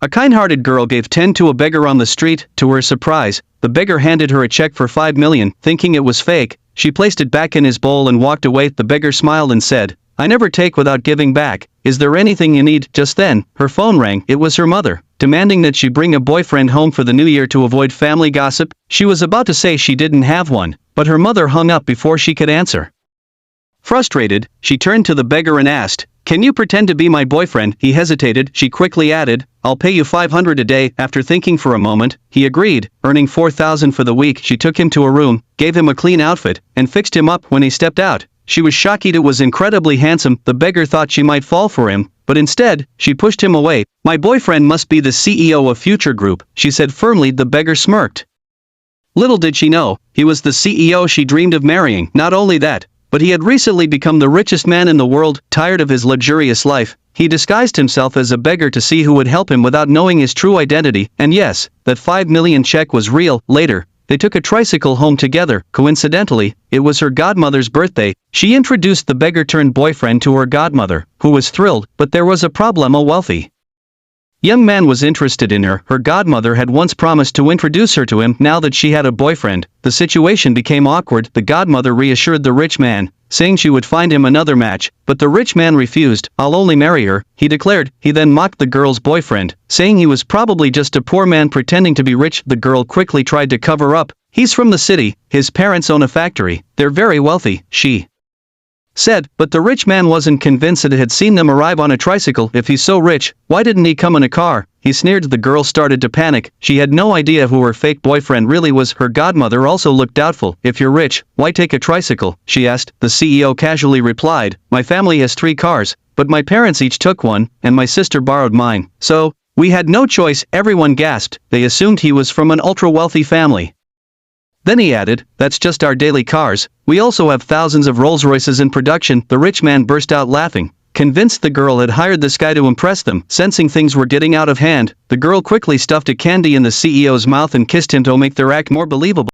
A kind-hearted girl gave 10 to a beggar on the street. To her surprise, the beggar handed her a check for 5 million, thinking it was fake. She placed it back in his bowl and walked away. The beggar smiled and said, "I never take without giving back. Is there anything you need?" Just then, her phone rang. It was her mother, demanding that she bring a boyfriend home for the new year to avoid family gossip. She was about to say she didn't have one, but her mother hung up before she could answer. Frustrated, she turned to the beggar and asked, "Can you pretend to be my boyfriend?" He hesitated. She quickly added, "I'll pay you 500 a day." After thinking for a moment, he agreed, earning 4,000 for the week. She took him to a room, gave him a clean outfit, and fixed him up. When he stepped out, she was shocked. It was incredibly handsome. The beggar thought she might fall for him, but instead, she pushed him away. "My boyfriend must be the CEO of Future Group," she said firmly. The beggar smirked. Little did she know, he was the CEO she dreamed of marrying. Not only that, but he had recently become the richest man in the world. Tired of his luxurious life, he disguised himself as a beggar to see who would help him without knowing his true identity. And yes, that 5 million check was real. Later, they took a tricycle home together. Coincidentally, it was her godmother's birthday. She introduced the beggar-turned-boyfriend to her godmother, who was thrilled, but there was a problem. A wealthy young man was interested in her. Her godmother had once promised to introduce her to him. Now that she had a boyfriend, the situation became awkward. The godmother reassured the rich man, saying she would find him another match, but the rich man refused. "I'll only marry her," he declared. He then mocked the girl's boyfriend, saying he was probably just a poor man pretending to be rich. The girl quickly tried to cover up. "He's from the city, his parents own a factory, they're very wealthy," she said, but the rich man wasn't convinced. It had seen them arrive on a tricycle. "If he's so rich, why didn't he come in a car?" he sneered. The girl started to panic. She had no idea who her fake boyfriend really was. Her godmother also looked doubtful. "If you're rich, why take a tricycle?" she asked. The CEO casually replied, "My family has 3 cars, but my parents each took one, and my sister borrowed mine. So, we had no choice." Everyone gasped. They assumed he was from an ultra-wealthy family. Then he added, "That's just our daily cars. We also have thousands of Rolls-Royces in production." The rich man burst out laughing, convinced the girl had hired this guy to impress them. Sensing things were getting out of hand, the girl quickly stuffed a candy in the CEO's mouth and kissed him to make their act more believable.